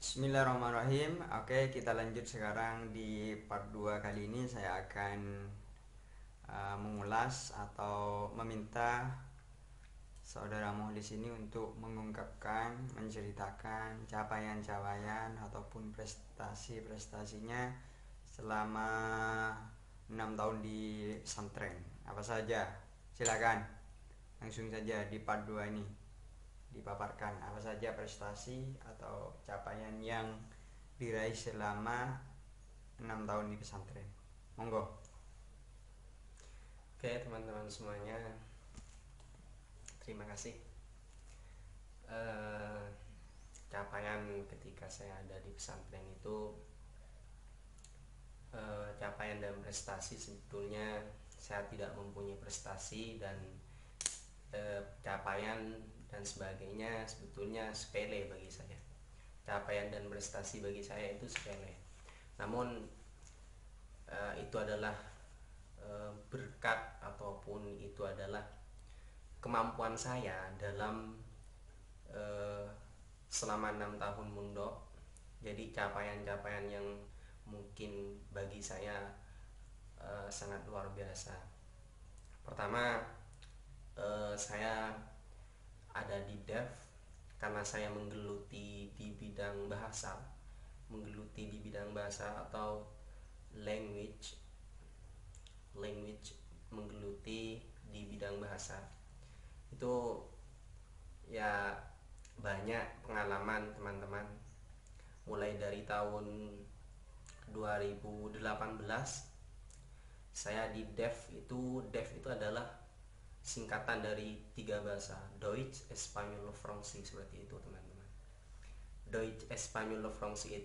Bismillahirrahmanirrahim. Oke, kita lanjut sekarang di part 2 kali ini saya akan mengulas atau meminta saudara Muhlis ini untuk mengungkapkan, menceritakan capaian-capaian ataupun prestasi-prestasinya selama 6 tahun di pesantren. Apa saja? Silakan. Langsung saja di part 2 ini dipaparkan apa saja prestasi atau capaian yang diraih selama 6 tahun di pesantren. Monggo. Oke teman-teman semuanya, terima kasih. Capaian ketika saya ada di pesantren itu capaian dan prestasi, sebetulnya saya tidak mempunyai prestasi dan capaian dan sebagainya sebetulnya sepele bagi saya. Capaian dan prestasi bagi saya itu sepele, namun itu adalah berkat ataupun itu adalah kemampuan saya dalam selama 6 tahun mondok. Jadi capaian-capaian yang mungkin bagi saya sangat luar biasa. Pertama, saya ada di DEF karena saya menggeluti di bidang bahasa atau language menggeluti di bidang bahasa. Itu ya banyak pengalaman teman-teman, mulai dari tahun 2018 saya di DEF itu adalah singkatan dari 3 bahasa, Deutsch, Espanyol, Fransi, seperti itu teman-teman. Deutsch, Espanyol, Fransi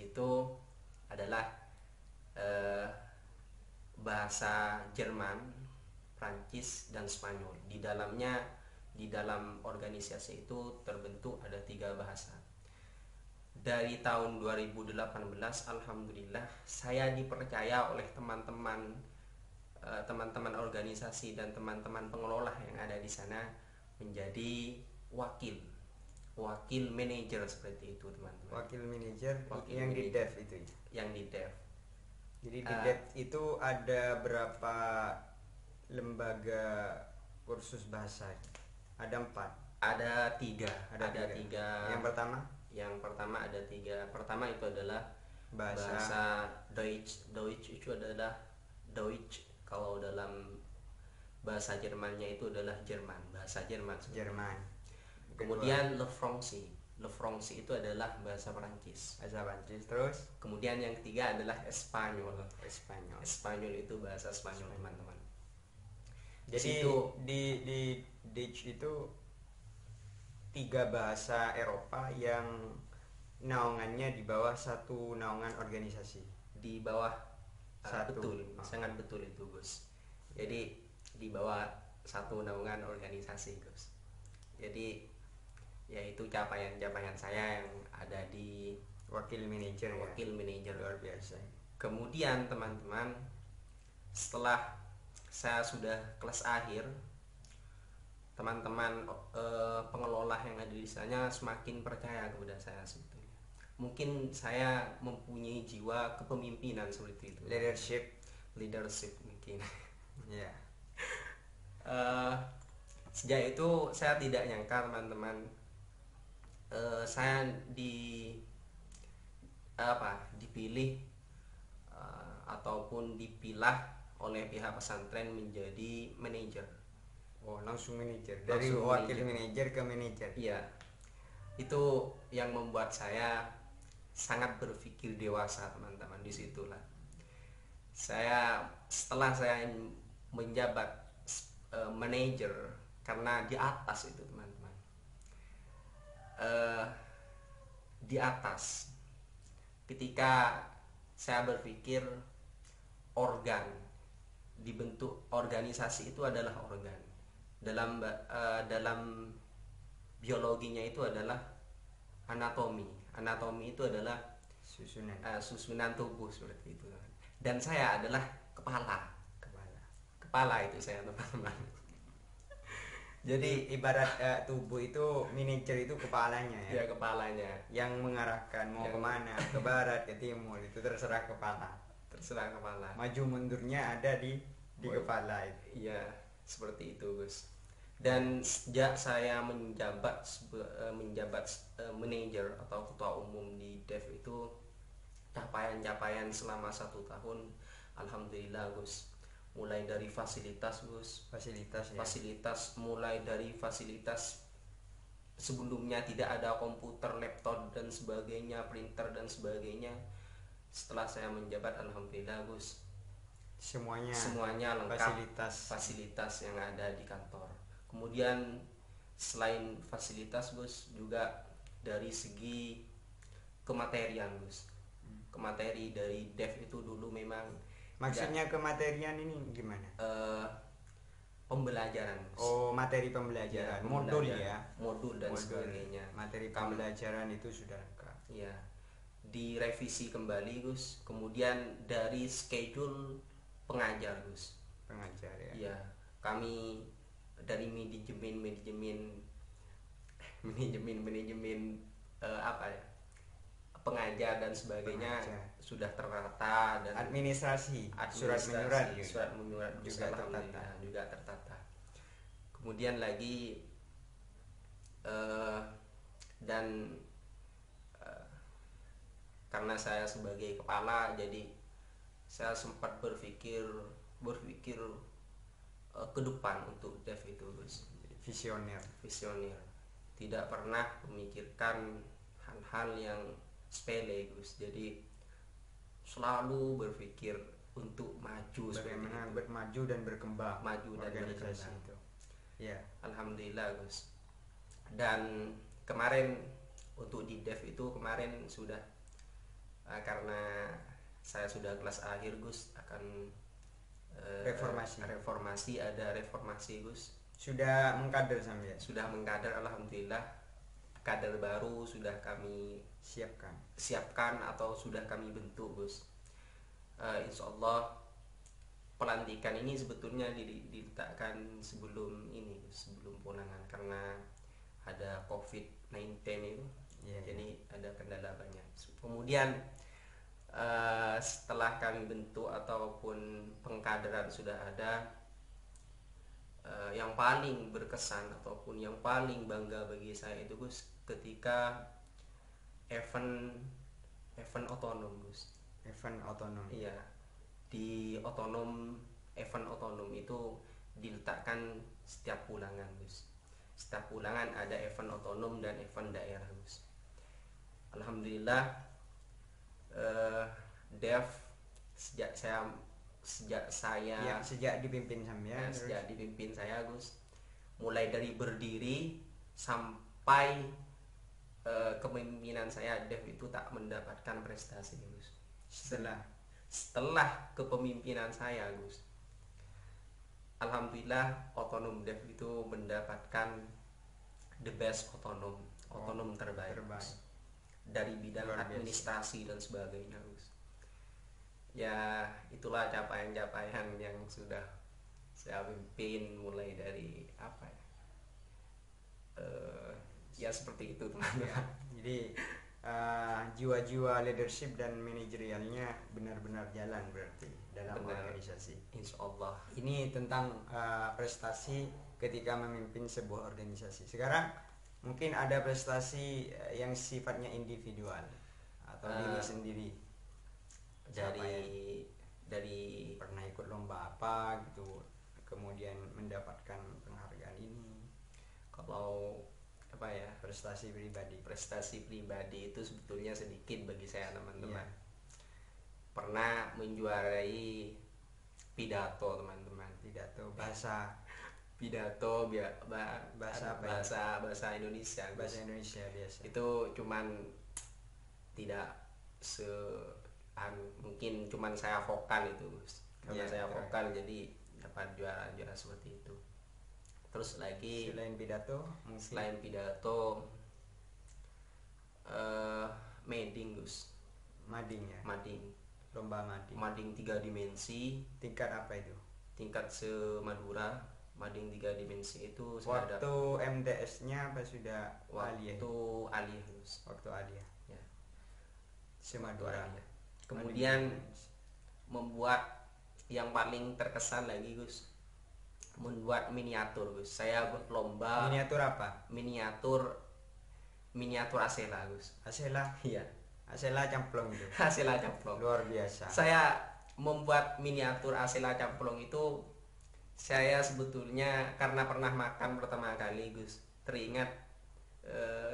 itu adalah bahasa Jerman, Prancis, dan Spanyol. Di dalam organisasi itu terbentuk ada 3 bahasa. Dari tahun 2018 alhamdulillah saya dipercaya oleh teman-teman organisasi dan teman-teman pengelola yang ada di sana menjadi wakil manajer, seperti itu teman-teman. Wakil manajer yang di DEF itu. Yang di DEF. Jadi di DEF itu ada berapa lembaga kursus bahasa? Ada 4. Ada tiga. Yang pertama ada 3. Pertama itu adalah bahasa Deutsch. Deutsch itu adalah Deutsch. Kalau dalam bahasa Jermannya itu adalah Jerman, bahasa Jerman. Kemudian Le Français itu adalah bahasa Perancis. Terus kemudian yang ketiga adalah Espanyol itu bahasa Spanyol teman-teman. Jadi itu di Dutch itu 3 bahasa Eropa yang naungannya di bawah satu naungan organisasi. Di bawah satu. Betul, sangat betul itu Gus. Jadi di bawah satu naungan organisasi Gus. Jadi yaitu capaian saya yang ada di wakil manajer luar biasa. Kemudian teman-teman, setelah saya sudah kelas akhir, teman-teman pengelola yang ada di sana semakin percaya kepada saya sebetulnya. Mungkin saya mempunyai jiwa kepemimpinan seperti itu. Leadership mungkin. Ya. Sejak itu saya tidak nyangka teman-teman, saya dipilih ataupun dipilah oleh pihak pesantren menjadi manajer. Langsung manajer. Dari wakil manajer ke manajer. Iya. Itu yang membuat saya sangat berpikir dewasa teman-teman. Disitulah setelah saya menjabat manajer, karena di atas itu teman-teman, di atas, ketika saya berpikir dibentuk organisasi itu adalah organ. Dalam biologinya itu adalah anatomi itu adalah susunan tubuh, seperti itu. Dan saya adalah kepala itu saya teman-teman. Jadi ibarat tubuh itu miniatur itu kepalanya ya. Ya kepalanya. Yang mengarahkan mau kemana, ke barat, ke timur itu terserah kepala. Terserah kepala. Maju mundurnya ada di kepala itu. Iya, seperti itu, Gus. Dan sejak saya menjabat manajer atau ketua umum di Dev itu, capaian-capaian selama 1 tahun, alhamdulillah, Gus. Mulai dari fasilitas, Gus. Fasilitas ya. Fasilitas mulai dari fasilitas sebelumnya tidak ada komputer, laptop dan sebagainya, printer dan sebagainya. Setelah saya menjabat, alhamdulillah, Gus, semuanya lengkap, fasilitas yang ada di kantor. Kemudian selain fasilitas, Gus, juga dari segi kematerian, Gus. Kemateri dari Dev itu dulu memang maksudnya kematerian ini gimana? Pembelajaran, Gus. Oh, materi pembelajaran, modul ya, modul dan sebagainya. Materi pembelajaran itu sudah lengkap. Iya, direvisi kembali, Gus. Kemudian dari schedule pengajar, Gus. Pengajar ya. Iya, kami dari manajemen apa ya, pengajar dan sebagainya sudah tertata, dan administrasi surat menyurat juga tertata. Kemudian lagi dan karena saya sebagai kepala, jadi saya sempat berpikir ke depan untuk Dev itu, Gus. Visioner. Tidak pernah memikirkan hal-hal yang sepele, Gus. Jadi selalu berpikir untuk maju, bagaimana maju dan berkembang, organisasi itu. Ya, alhamdulillah, Gus. Dan kemarin untuk di Dev itu kemarin sudah karena saya sudah kelas akhir, Gus, akan reformasi, Gus. Sudah mengkader sampai? Sudah mengkader, alhamdulillah. Kader baru sudah kami siapkan atau sudah kami bentuk, Gus. Insya Allah pelantikan ini sebetulnya diletakkan sebelum pulangan, karena ada COVID-19 itu. Jadi ada kendala banyak. Kemudian setelah kami bentuk ataupun pengkaderan sudah ada, yang paling berkesan ataupun yang paling bangga bagi saya itu, Gus, ketika event otonom, Gus. Event otonom. Iya, di event otonom itu diletakkan setiap ulangan, Gus. Setiap ulangan ada event otonom dan event daerah, Gus. Alhamdulillah, Dev sejak dipimpin saya, Gus, mulai dari berdiri sampai kepemimpinan saya, Dev itu tak mendapatkan prestasi, Gus. Setelah kepemimpinan saya, Gus, alhamdulillah otonom Dev itu mendapatkan the best otonom terbaik. Gus. Dari bidang administrasi dan sebagainya, Gus. Ya, itulah capaian-capaian yang sudah saya pimpin, mulai dari apa ya, ya seperti itu, teman-teman. Ya, jadi jiwa-jiwa leadership dan manajerialnya benar-benar jalan berarti dalam organisasi. Insya Allah. Ini tentang prestasi ketika memimpin sebuah organisasi. Sekarang mungkin ada prestasi yang sifatnya individual atau diri sendiri. Dari pernah ikut lomba apa gitu, kemudian mendapatkan penghargaan ini. Kalau apa ya, prestasi pribadi itu sebetulnya sedikit bagi saya, teman-teman. Pernah menjuarai pidato, teman-teman. Bahasa Indonesia. Bahasa Indonesia biasa. Itu cuman tidak mungkin cuman saya vokal itu, Gus. Karena saya vokal jadi dapat juara seperti itu. Terus lagi selain pidato mading, Gus. Mading ya. Lomba mading 3 dimensi. Tingkat apa itu? Tingkat se-Madura. mading 3 dimensi itu saya ada waktu MTS-nya apa sudah aliyah? waktu aliyah Gus. Waktu aliyah Ya, Semadura. aliyah. Kemudian membuat yang paling terkesan lagi Gus, membuat miniatur Gus. Saya lomba Miniatur apa? miniatur Asela Gus. Asela. Iya. Asela camplong itu. Asela camplong. Luar biasa. Saya membuat miniatur Asela camplong itu saya sebetulnya karena pernah makan pertama kali Gus, teringat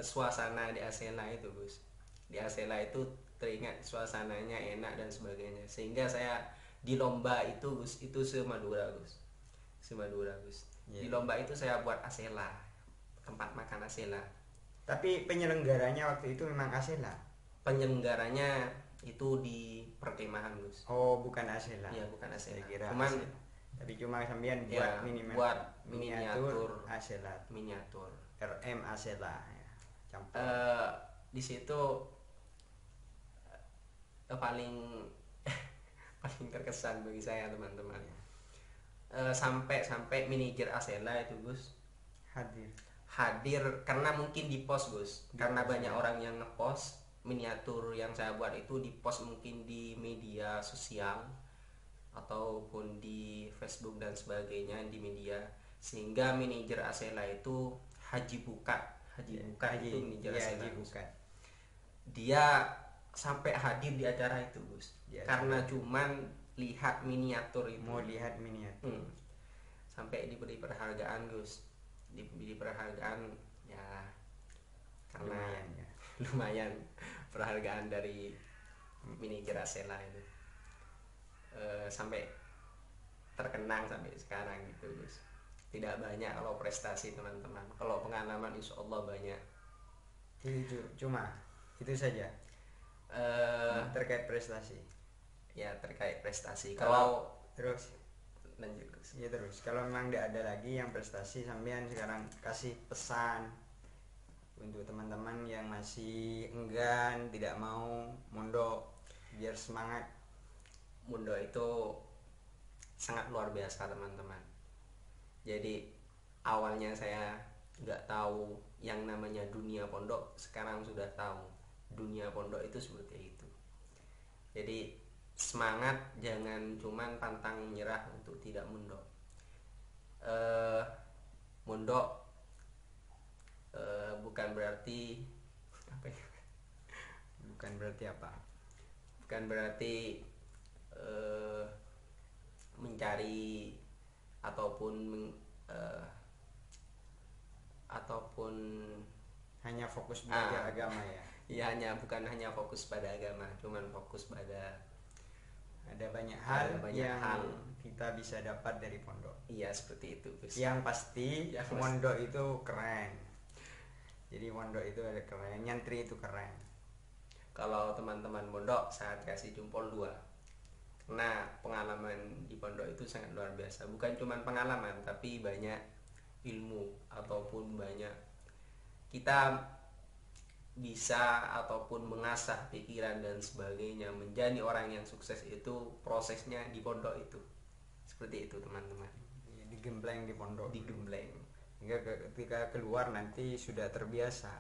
suasana di Asela itu Gus. Di Asela itu teringat suasananya enak dan sebagainya, sehingga saya di lomba itu Gus, itu Semadura Gus. Yeah. Di lomba itu saya buat Asela, tempat makan Asela. Tapi penyelenggaranya waktu itu memang Asela. Penyelenggaranya itu di perkemahan Gus. Oh, bukan Asela. Iya, bukan Asela. Saya kira Cuman Asela. Tapi cuma sampean ya, buat miniatur Asela. Miniatur. RM Asela ya. Campur. Di situ paling paling terkesan bagi saya teman-teman. Sampai manajer Asela itu Gus hadir karena mungkin di post Gus, karena banyak orang yang ngepost miniatur yang saya buat itu, di post mungkin di media sosial ataupun di Facebook dan sebagainya, di media, sehingga manajer Asela itu Haji Bukat itu manajer Asela Gus. Dia sampai hadir di acara itu Gus, karena cuman lihat miniatur itu, mau lihat miniatur. Sampai diberi penghargaan Gus, diberi penghargaan ya, karena lumayan penghargaan dari manajer Asela itu, sampai terkenang sampai sekarang gitu Gus. Tidak banyak kalau prestasi teman-teman, kalau pengalaman insya Allah banyak. Itu cuma itu saja. Terkait prestasi. Ya, terkait prestasi. Kalau terus lanjut Gus. Ya terus, kalau memang tidak ada lagi yang prestasi, sampean sekarang kasih pesan untuk teman-teman yang masih enggan, tidak mau mondok, biar semangat. Mondok itu sangat luar biasa teman-teman. Jadi awalnya saya nggak tahu yang namanya dunia pondok, sekarang sudah tahu dunia pondok itu seperti itu. Jadi semangat, jangan cuman pantang menyerah untuk tidak mondok. Mondok bukan berarti apa ya? Bukan berarti apa? Bukan berarti mencari ataupun hanya fokus belajar agama ya. Ya, bukan hanya fokus pada agama, cuman fokus pada ada banyak hal yang kita bisa dapat dari pondok. Iya, seperti itu Gus. Yang pasti pondok itu keren. Jadi pondok itu ada keren, nyantri itu keren. Kalau teman-teman pondok, saya kasih jempol 2. Karena pengalaman di pondok itu sangat luar biasa. Bukan cuma pengalaman, tapi banyak ilmu ataupun banyak kita bisa ataupun mengasah pikiran dan sebagainya, menjadi orang yang sukses itu prosesnya di pondok itu. Seperti itu teman-teman. Digembleng di pondok. Digembleng. Hingga ketika keluar nanti sudah terbiasa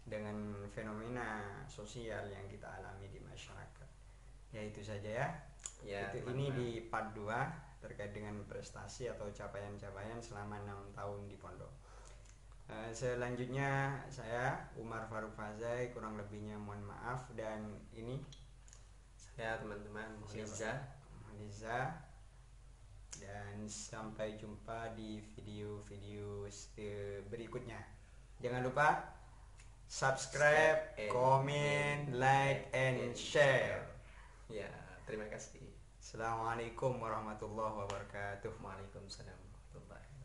dengan fenomena sosial yang kita alami di masyarakat. Ya itu saja ya. Ini di part 2 terkait dengan prestasi atau capaian-capaian selama 6 tahun di pondok. Selanjutnya saya Umar Faruk Fazai, kurang lebihnya mohon maaf, dan ini saya teman-teman Liza, dan sampai jumpa di video-video berikutnya. Jangan lupa subscribe, comment, like, and share. Ya, terima kasih. Assalamualaikum warahmatullahi wabarakatuh. Waalaikumsalam warahmatullahi wabarakatuh.